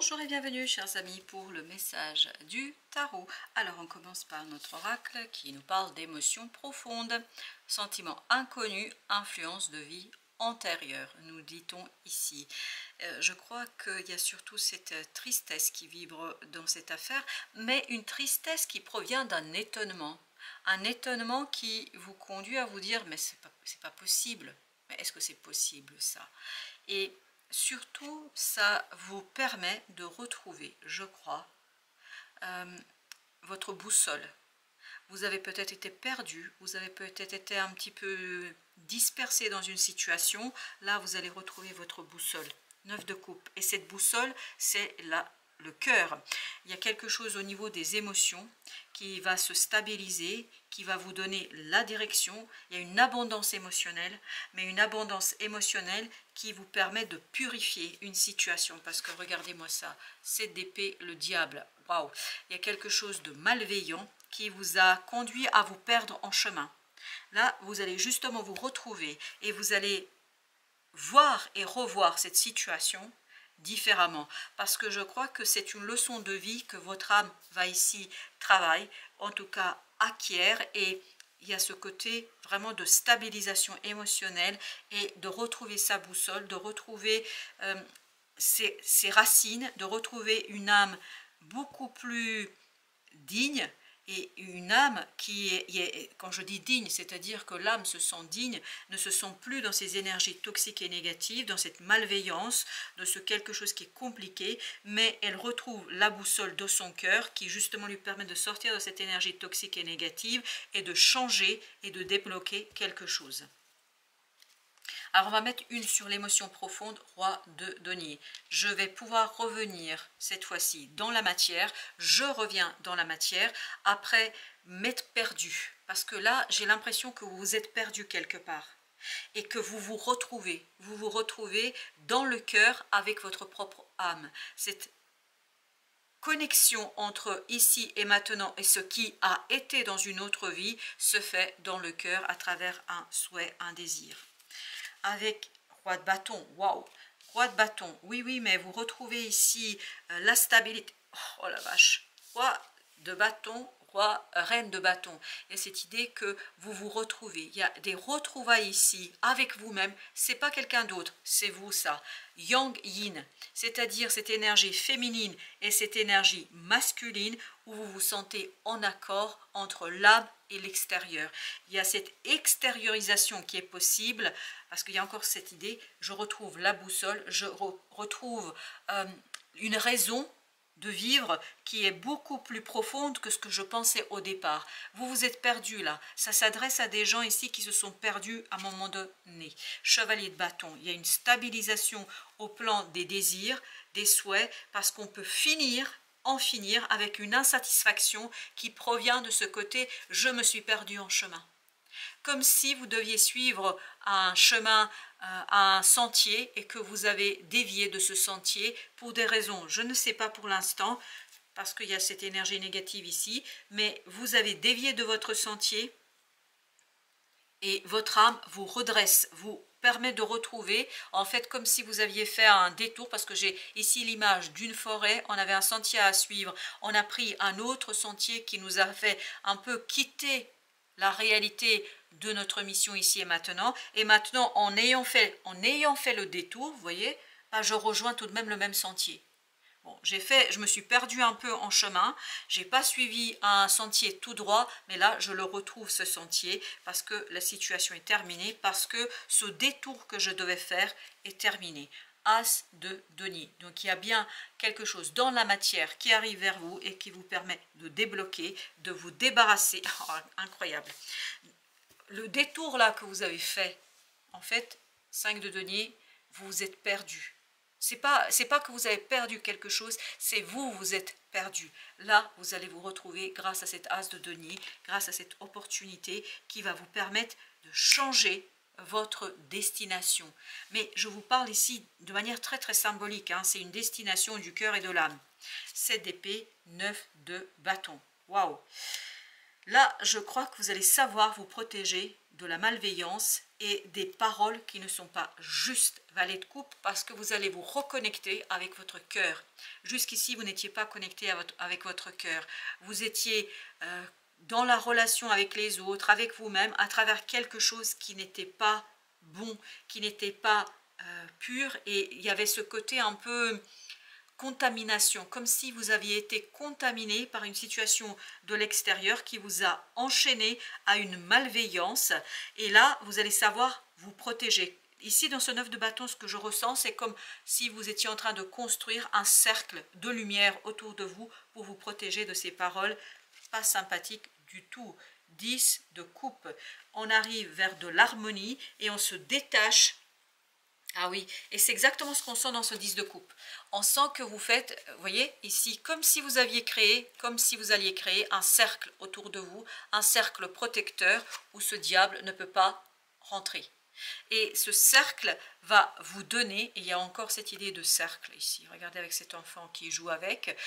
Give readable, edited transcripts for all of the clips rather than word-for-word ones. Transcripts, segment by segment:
Bonjour et bienvenue chers amis pour le message du tarot. Alors on commence par notre oracle qui nous parle d'émotions profondes, sentiments inconnus, influence de vie antérieure, nous dit-on ici. Je crois qu'il y a surtout cette tristesse qui vibre dans cette affaire, mais une tristesse qui provient d'un étonnement. Un étonnement qui vous conduit à vous dire mais c'est pas possible, mais est-ce que c'est possible ça? Et surtout, ça vous permet de retrouver, je crois, votre boussole. Vous avez peut-être été perdu, vous avez peut-être été un petit peu dispersé dans une situation. Là, vous allez retrouver votre boussole, 9 de coupe. Et cette boussole, c'est le cœur. Il y a quelque chose au niveau des émotions qui va se stabiliser, qui va vous donner la direction. Il y a une abondance émotionnelle, mais une abondance émotionnelle qui vous permet de purifier une situation. Parce que regardez-moi ça, cette d'épée, le diable. Waouh! Il y a quelque chose de malveillant qui vous a conduit à vous perdre en chemin. Là, vous allez justement vous retrouver et vous allez voir et revoir cette situation différemment, parce que je crois que c'est une leçon de vie que votre âme va ici travailler, en tout cas acquiert, et il y a ce côté vraiment de stabilisation émotionnelle et de retrouver sa boussole, de retrouver ses racines, de retrouver une âme beaucoup plus digne, et une âme qui est, quand je dis digne, c'est-à-dire que l'âme se sent digne, ne se sent plus dans ces énergies toxiques et négatives, dans cette malveillance, de ce quelque chose qui est compliqué, mais elle retrouve la boussole de son cœur qui justement lui permet de sortir de cette énergie toxique et négative et de changer et de débloquer quelque chose. Alors on va mettre une sur l'émotion profonde, roi de denier. Je vais pouvoir revenir cette fois-ci dans la matière. Je reviens dans la matière après m'être perdu. Parce que là, j'ai l'impression que vous vous êtes perdu quelque part. Et que vous vous retrouvez dans le cœur avec votre propre âme. Cette connexion entre ici et maintenant et ce qui a été dans une autre vie se fait dans le cœur à travers un souhait, un désir. Avec roi de bâton, waouh, roi de bâton, oui, mais vous retrouvez ici la stabilité, oh la vache, roi de bâton, reine de bâton, et cette idée que vous vous retrouvez, il y a des retrouvailles ici avec vous-même, c'est pas quelqu'un d'autre, c'est vous ça, yang yin, c'est-à-dire cette énergie féminine et cette énergie masculine où vous vous sentez en accord entre l'âme et l'extérieur. Il y a cette extériorisation qui est possible, parce qu'il y a encore cette idée, je retrouve la boussole, je retrouve une raison de vivre qui est beaucoup plus profonde que ce que je pensais au départ. Vous vous êtes perdu là. Ça s'adresse à des gens ici qui se sont perdus à un moment donné. Chevalier de bâton, il y a une stabilisation au plan des désirs, des souhaits, parce qu'on peut en finir avec une insatisfaction qui provient de ce côté « je me suis perdu en chemin ». Comme si vous deviez suivre un chemin, un sentier, et que vous avez dévié de ce sentier pour des raisons, je ne sais pas pour l'instant, parce qu'il y a cette énergie négative ici, mais vous avez dévié de votre sentier et votre âme vous redresse, vous permet de retrouver, en fait, comme si vous aviez fait un détour, parce que j'ai ici l'image d'une forêt, on avait un sentier à suivre, on a pris un autre sentier qui nous a fait un peu quitter la réalité de notre mission ici et maintenant en ayant fait le détour, vous voyez, je rejoins tout de même le même sentier. Bon, je me suis perdue un peu en chemin, j'ai pas suivi un sentier tout droit, mais là je le retrouve ce sentier parce que la situation est terminée, parce que ce détour que je devais faire est terminé. As de denier. Donc il y a bien quelque chose dans la matière qui arrive vers vous et qui vous permet de débloquer, de vous débarrasser. Oh, incroyable. Le détour là que vous avez fait, en fait, 5 de denier, vous vous êtes perdu. C'est pas que vous avez perdu quelque chose, c'est vous êtes perdu. Là, vous allez vous retrouver grâce à cette as de denier, grâce à cette opportunité qui va vous permettre de changer votre destination. Mais je vous parle ici de manière très très symbolique, hein, c'est une destination du cœur et de l'âme. 7 d'épée, 9 de bâton. Waouh! Là, je crois que vous allez savoir vous protéger de la malveillance et des paroles qui ne sont pas justes, valet de coupe, parce que vous allez vous reconnecter avec votre cœur. Jusqu'ici, vous n'étiez pas connecté avec votre cœur. Vous étiez dans la relation avec les autres, avec vous-même, à travers quelque chose qui n'était pas bon, qui n'était pas pur, et il y avait ce côté un peu contamination, comme si vous aviez été contaminé par une situation de l'extérieur qui vous a enchaîné à une malveillance, et là vous allez savoir vous protéger. Ici dans ce 9 de bâton, ce que je ressens, c'est comme si vous étiez en train de construire un cercle de lumière autour de vous pour vous protéger de ces paroles pas sympathiques du tout. 10 de coupe, on arrive vers de l'harmonie et on se détache. Ah oui, et c'est exactement ce qu'on sent dans ce 10 de coupe. On sent que vous faites, vous voyez, ici, comme si vous alliez créer un cercle autour de vous, un cercle protecteur où ce diable ne peut pas rentrer. Et ce cercle va vous donner, et il y a encore cette idée de cercle ici, regardez avec cet enfant qui joue avec,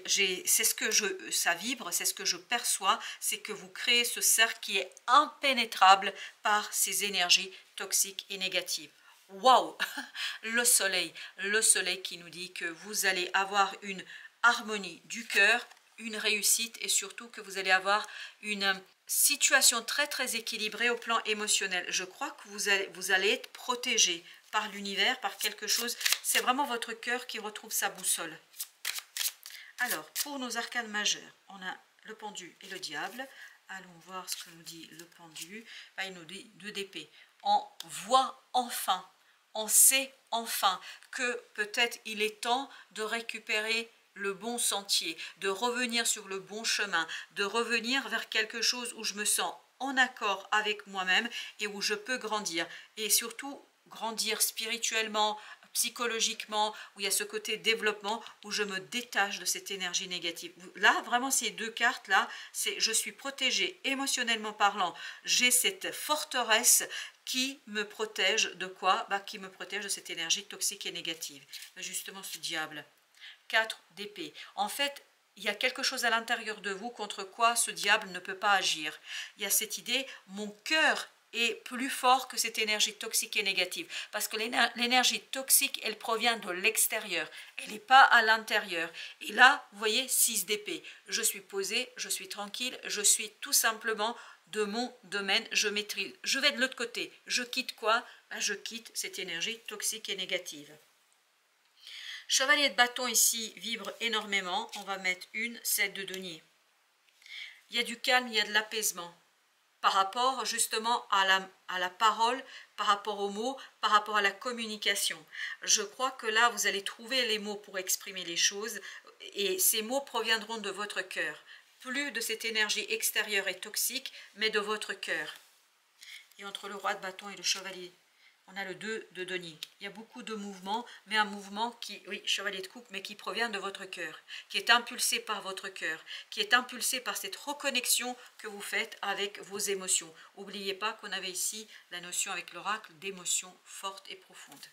c'est ce que ça vibre, c'est ce que je perçois, c'est que vous créez ce cercle qui est impénétrable par ces énergies toxiques et négatives. Waouh, le soleil qui nous dit que vous allez avoir une harmonie du cœur, une réussite, et surtout que vous allez avoir une situation très très équilibrée au plan émotionnel. Je crois que vous allez être protégé par l'univers, par quelque chose. C'est vraiment votre cœur qui retrouve sa boussole. Alors, pour nos arcanes majeures, on a le pendu et le diable. Allons voir ce que nous dit le pendu. Il nous dit 2 d'épée. On voit enfin, on sait enfin que peut-être il est temps de récupérer le bon sentier, de revenir sur le bon chemin, de revenir vers quelque chose où je me sens en accord avec moi-même et où je peux grandir. Et surtout, grandir spirituellement, psychologiquement, où il y a ce côté développement, où je me détache de cette énergie négative. Là, vraiment, ces 2 cartes-là, c'est je suis protégée émotionnellement parlant. J'ai cette forteresse qui me protège de quoi? Qui me protège de cette énergie toxique et négative. Justement, ce diable. 4 d'épée. En fait, il y a quelque chose à l'intérieur de vous contre quoi ce diable ne peut pas agir. Il y a cette idée, mon cœur est plus fort que cette énergie toxique et négative. Parce que l'énergie toxique, elle provient de l'extérieur. Elle n'est pas à l'intérieur. Et là, vous voyez, 6 d'épée. Je suis posée, je suis tranquille, je suis tout simplement de mon domaine, je maîtrise. Je vais de l'autre côté. Je quitte quoi? Je quitte cette énergie toxique et négative. Chevalier de bâton ici vibre énormément. On va mettre une 7 de denier. Il y a du calme, il y a de l'apaisement par rapport justement à la parole, par rapport aux mots, par rapport à la communication. Je crois que là, vous allez trouver les mots pour exprimer les choses et ces mots proviendront de votre cœur. Plus de cette énergie extérieure et toxique, mais de votre cœur. Et entre le roi de bâton et le chevalier, on a le 2 de denier. Il y a beaucoup de mouvements, mais un mouvement qui, oui, chevalier de coupe, mais qui provient de votre cœur, qui est impulsé par votre cœur, qui est impulsé par cette reconnexion que vous faites avec vos émotions. N'oubliez pas qu'on avait ici la notion avec l'oracle d'émotions fortes et profondes.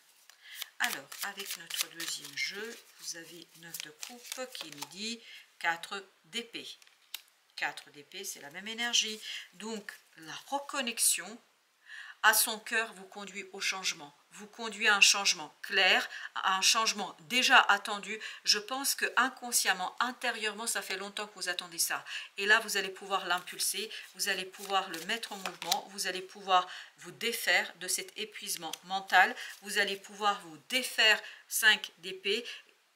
Alors, avec notre deuxième jeu, vous avez 9 de coupe qui nous dit 4 d'épée. 4 d'épée, c'est la même énergie. Donc, la reconnexion à son cœur vous conduit au changement, vous conduit à un changement clair, à un changement déjà attendu. Je pense que inconsciemment, intérieurement, ça fait longtemps que vous attendez ça. Et là, vous allez pouvoir l'impulser, vous allez pouvoir le mettre en mouvement, vous allez pouvoir vous défaire de cet épuisement mental, vous allez pouvoir vous défaire 5 d'épée,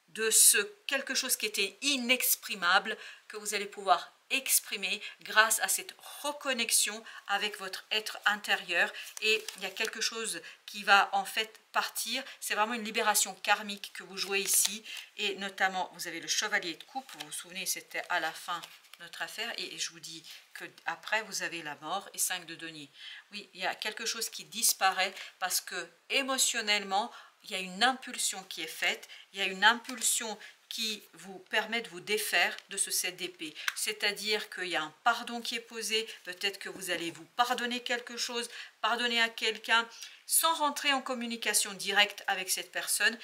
de ce quelque chose qui était inexprimable, que vous allez pouvoir exprimer grâce à cette reconnexion avec votre être intérieur. Et il y a quelque chose qui va en fait partir. C'est vraiment une libération karmique que vous jouez ici. Et notamment, vous avez le chevalier de coupe. Vous vous souvenez, c'était à la fin de notre affaire. Et je vous dis que après vous avez la mort et 5 de denier. Oui, il y a quelque chose qui disparaît parce que émotionnellement, il y a une impulsion qui est faite. Il y a une impulsion qui vous permet de vous défaire de ce 7 d'épée. C'est-à-dire qu'il y a un pardon qui est posé, peut-être que vous allez vous pardonner quelque chose, pardonner à quelqu'un, sans rentrer en communication directe avec cette personne.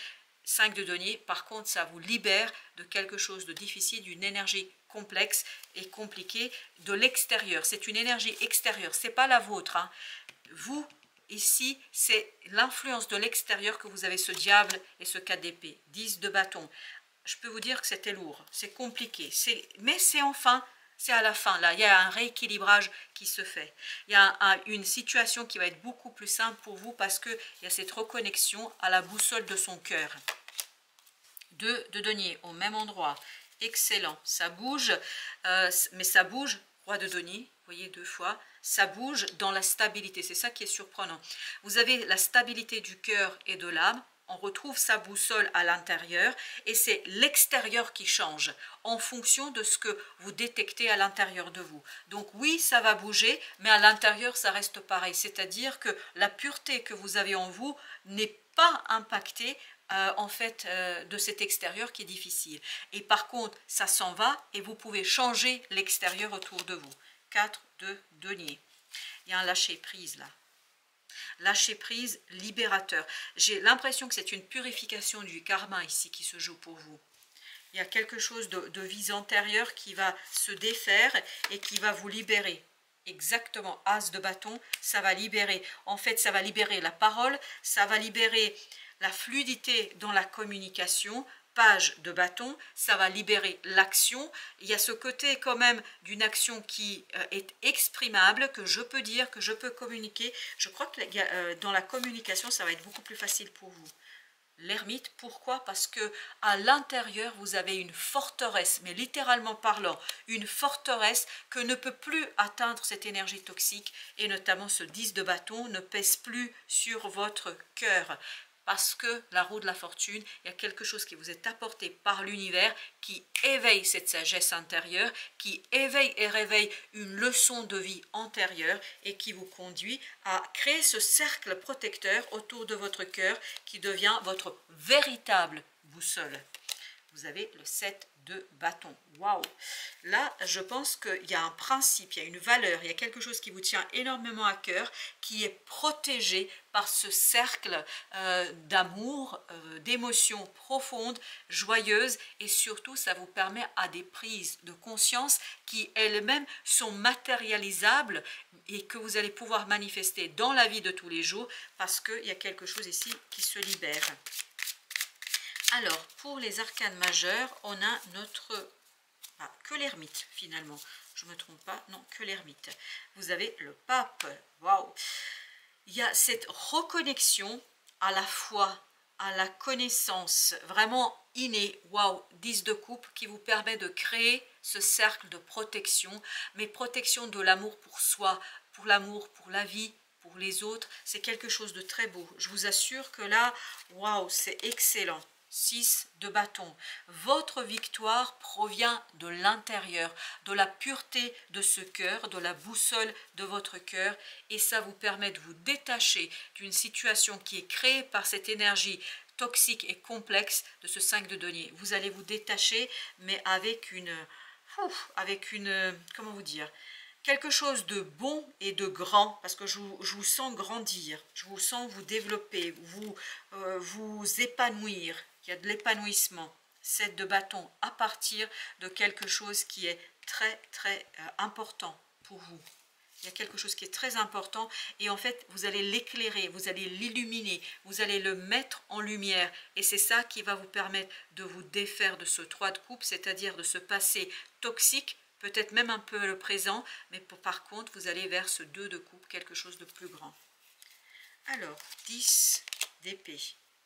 5 de denier, par contre, ça vous libère de quelque chose de difficile, d'une énergie complexe et compliquée de l'extérieur. C'est une énergie extérieure, c'est pas la vôtre. Hein. Vous, ici, c'est l'influence de l'extérieur que vous avez, ce diable et ce 4 d'épée. 10 de bâton. Je peux vous dire que c'était lourd, c'est compliqué, mais c'est enfin... C'est à la fin, là, il y a un rééquilibrage qui se fait. Il y a une situation qui va être beaucoup plus simple pour vous parce qu'il y a cette reconnexion à la boussole de son cœur. 2 de denier au même endroit, excellent, ça bouge, mais ça bouge, roi de denier, vous voyez 2 fois, ça bouge dans la stabilité, c'est ça qui est surprenant. Vous avez la stabilité du cœur et de l'âme, on retrouve sa boussole à l'intérieur et c'est l'extérieur qui change en fonction de ce que vous détectez à l'intérieur de vous. Donc oui, ça va bouger, mais à l'intérieur, ça reste pareil. C'est-à-dire que la pureté que vous avez en vous n'est pas impactée en fait de cet extérieur qui est difficile. Et par contre, ça s'en va et vous pouvez changer l'extérieur autour de vous. 4 de denier. Il y a un lâcher-prise là. Lâcher prise, libérateur. J'ai l'impression que c'est une purification du karma ici qui se joue pour vous. Il y a quelque chose de vie antérieure qui va se défaire et qui va vous libérer. Exactement, as de bâton, ça va libérer. En fait, ça va libérer la parole, ça va libérer la fluidité dans la communication. Page de bâton, ça va libérer l'action. Il y a ce côté quand même d'une action qui est exprimable, que je peux dire, que je peux communiquer. Je crois que dans la communication, ça va être beaucoup plus facile pour vous. L'ermite, pourquoi? Parce que à l'intérieur, vous avez une forteresse, mais littéralement parlant, une forteresse que ne peut plus atteindre cette énergie toxique, et notamment ce 10 de bâton ne pèse plus sur votre cœur. Parce que la roue de la fortune, il y a quelque chose qui vous est apporté par l'univers qui éveille cette sagesse intérieure, qui éveille et réveille une leçon de vie antérieure et qui vous conduit à créer ce cercle protecteur autour de votre cœur qui devient votre véritable boussole. Vous avez le 7 de bâton. Waouh! Là, je pense qu'il y a un principe, il y a une valeur, il y a quelque chose qui vous tient énormément à cœur, qui est protégé par ce cercle d'amour, d'émotions profondes, joyeuses, et surtout, ça vous permet à des prises de conscience qui elles-mêmes sont matérialisables et que vous allez pouvoir manifester dans la vie de tous les jours parce qu'il y a quelque chose ici qui se libère. Alors, pour les arcanes majeures, on a notre... Ah, que l'ermite, finalement. Je ne me trompe pas, non, que l'ermite. Vous avez le pape. Waouh! Il y a cette reconnexion à la foi, à la connaissance, vraiment innée. Waouh! 10 de coupe qui vous permet de créer ce cercle de protection, mais protection de l'amour pour soi, pour l'amour, pour la vie, pour les autres. C'est quelque chose de très beau. Je vous assure que là, waouh, c'est excellent. 6 de bâton. Votre victoire provient de l'intérieur, de la pureté de ce cœur, de la boussole de votre cœur, et ça vous permet de vous détacher d'une situation qui est créée par cette énergie toxique et complexe de ce 5 de denier. Vous allez vous détacher, mais avec une comment vous dire, quelque chose de bon et de grand, parce que je vous sens grandir, je vous sens vous développer, vous épanouir. Il y a de l'épanouissement, 7 de bâton, à partir de quelque chose qui est très très important pour vous. Il y a quelque chose qui est très important et en fait vous allez l'éclairer, vous allez l'illuminer, vous allez le mettre en lumière et c'est ça qui va vous permettre de vous défaire de ce 3 de coupe, c'est-à-dire de ce passé toxique, peut-être même un peu le présent, mais par contre vous allez vers ce 2 de coupe, quelque chose de plus grand. Alors, 10 d'épée.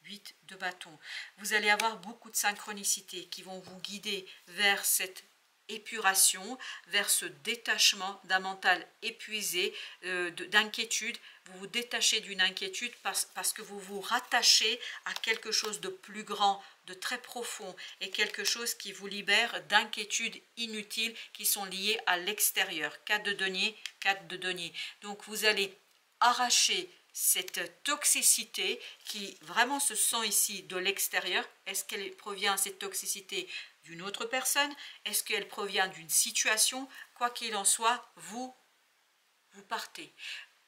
8 de bâton. Vous allez avoir beaucoup de synchronicités qui vont vous guider vers cette épuration, vers ce détachement d'un mental épuisé, d'inquiétude. Vous vous détachez d'une inquiétude parce que vous vous rattachez à quelque chose de plus grand, de très profond et quelque chose qui vous libère d'inquiétudes inutiles qui sont liées à l'extérieur. 4 de denier, 4 de denier. Donc vous allez arracher cette toxicité qui vraiment se sent ici de l'extérieur. Est-ce qu'elle provient, cette toxicité, d'une autre personne? Est-ce qu'elle provient d'une situation? Quoi qu'il en soit, vous partez.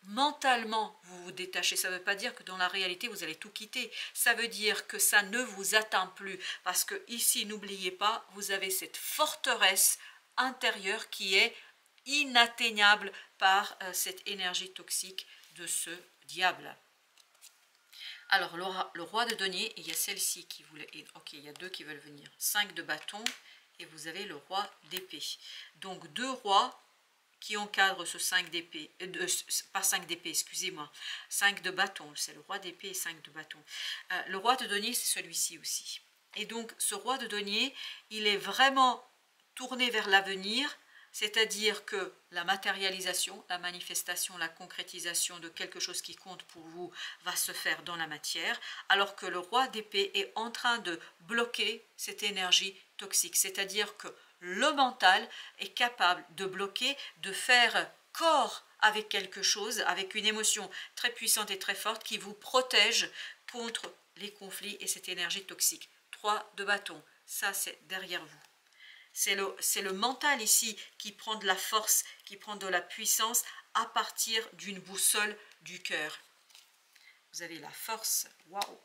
mentalement vous vous détachez. Ça ne veut pas dire que dans la réalité vous allez tout quitter, ça veut dire que ça ne vous atteint plus, parce que ici, n'oubliez pas, vous avez cette forteresse intérieure qui est inatteignable par cette énergie toxique de ce diable. Alors le roi de denier, il y a celle-ci qui voulait, ok, il y a deux qui veulent venir, 5 de bâton, et vous avez le roi d'épée. Donc deux rois qui encadrent ce 5 d'épée, pas 5 d'épée, excusez-moi, 5 de bâton, c'est le roi d'épée et 5 de bâton. Le roi de denier, c'est celui-ci aussi. Et donc ce roi de denier, il est vraiment tourné vers l'avenir, c'est-à-dire que la matérialisation, la manifestation, la concrétisation de quelque chose qui compte pour vous va se faire dans la matière, alors que le roi d'épée est en train de bloquer cette énergie toxique, c'est-à-dire que le mental est capable de bloquer, de faire corps avec quelque chose, avec une émotion très puissante et très forte qui vous protège contre les conflits et cette énergie toxique. 3 de bâton, ça c'est derrière vous. C'est le mental ici qui prend de la force, qui prend de la puissance à partir d'une boussole du cœur. Vous avez la force, waouh,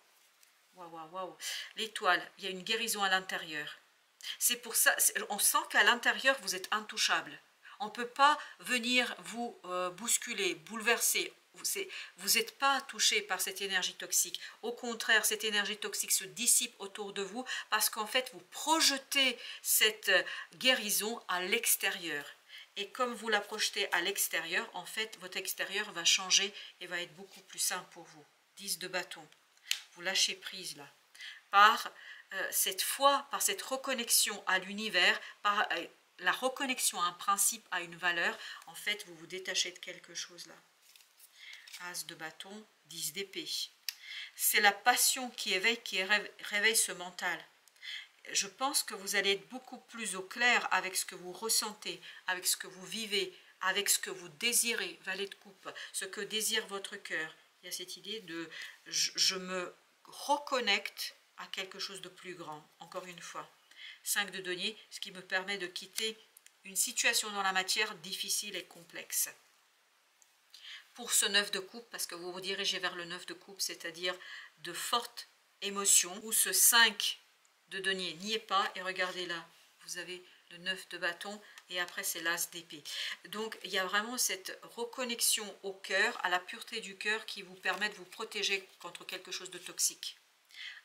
waouh, waouh, waouh. L'étoile, il y a une guérison à l'intérieur. C'est pour ça, on sent qu'à l'intérieur, vous êtes intouchable. On ne peut pas venir vous bousculer, bouleverser. Vous n'êtes pas touché par cette énergie toxique. Au contraire, cette énergie toxique se dissipe autour de vous parce qu'en fait, vous projetez cette guérison à l'extérieur. Et comme vous la projetez à l'extérieur, en fait, votre extérieur va changer et va être beaucoup plus sain pour vous. 10 de bâton. Vous lâchez prise là. Par cette foi, par cette reconnexion à l'univers, par la reconnexion à un principe, à une valeur, en fait, vous vous détachez de quelque chose là. As de bâton, 10 d'épée. C'est la passion qui réveille ce mental. Je pense que vous allez être beaucoup plus au clair avec ce que vous ressentez, avec ce que vous vivez, avec ce que vous désirez, valet de coupe, ce que désire votre cœur. Il y a cette idée de je me reconnecte à quelque chose de plus grand, encore une fois. 5 de denier, ce qui me permet de quitter une situation dans la matière difficile et complexe. Pour ce 9 de coupe, parce que vous vous dirigez vers le 9 de coupe, c'est-à-dire de fortes émotions, où ce 5 de denier n'y est pas, et regardez là, vous avez le 9 de bâton, et après c'est l'as d'épée. Donc il y a vraiment cette reconnexion au cœur, à la pureté du cœur, qui vous permet de vous protéger contre quelque chose de toxique.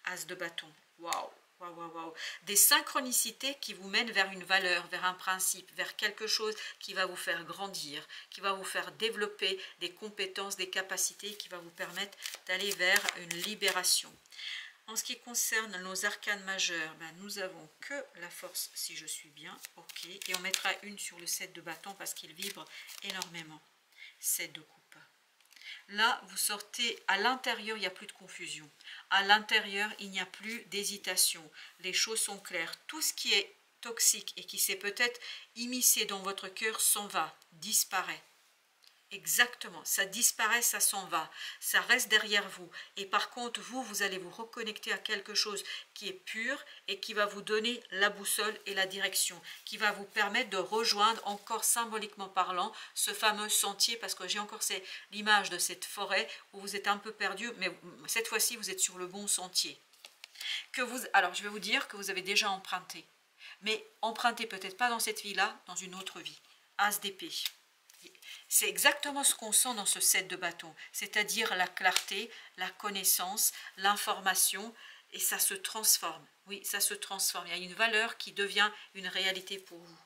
As de bâton, waouh! Wow, wow, wow. Des synchronicités qui vous mènent vers une valeur, vers un principe, vers quelque chose qui va vous faire grandir, qui va vous faire développer des compétences, des capacités, qui va vous permettre d'aller vers une libération. En ce qui concerne nos arcanes majeures, ben, nous avons que la force, si je suis bien, ok, et on mettra une sur le 7 de bâton parce qu'il vibre énormément. 7 de coupe. Là, vous sortez, à l'intérieur, il n'y a plus de confusion. À l'intérieur, il n'y a plus d'hésitation. Les choses sont claires. Tout ce qui est toxique et qui s'est peut-être immiscé dans votre cœur s'en va, disparaît. Exactement, ça disparaît, ça s'en va, ça reste derrière vous. Et par contre, vous allez vous reconnecter à quelque chose qui est pur et qui va vous donner la boussole et la direction, qui va vous permettre de rejoindre, encore symboliquement parlant, ce fameux sentier, parce que j'ai encore l'image de cette forêt où vous êtes un peu perdu, mais cette fois-ci, vous êtes sur le bon sentier. Alors, je vais vous dire que vous avez déjà emprunté, mais empruntez peut-être pas dans cette vie-là, dans une autre vie. As d'épée. C'est exactement ce qu'on sent dans ce 7 de bâton, c'est-à-dire la clarté, la connaissance, l'information, et ça se transforme. Oui, ça se transforme. Il y a une valeur qui devient une réalité pour vous.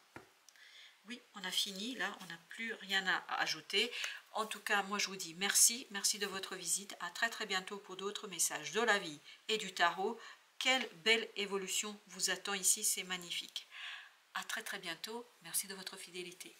Oui, on a fini, là, on n'a plus rien à ajouter. En tout cas, moi je vous dis merci, merci de votre visite. À très très bientôt pour d'autres messages de la vie et du tarot. Quelle belle évolution vous attend ici, c'est magnifique. À très très bientôt, merci de votre fidélité.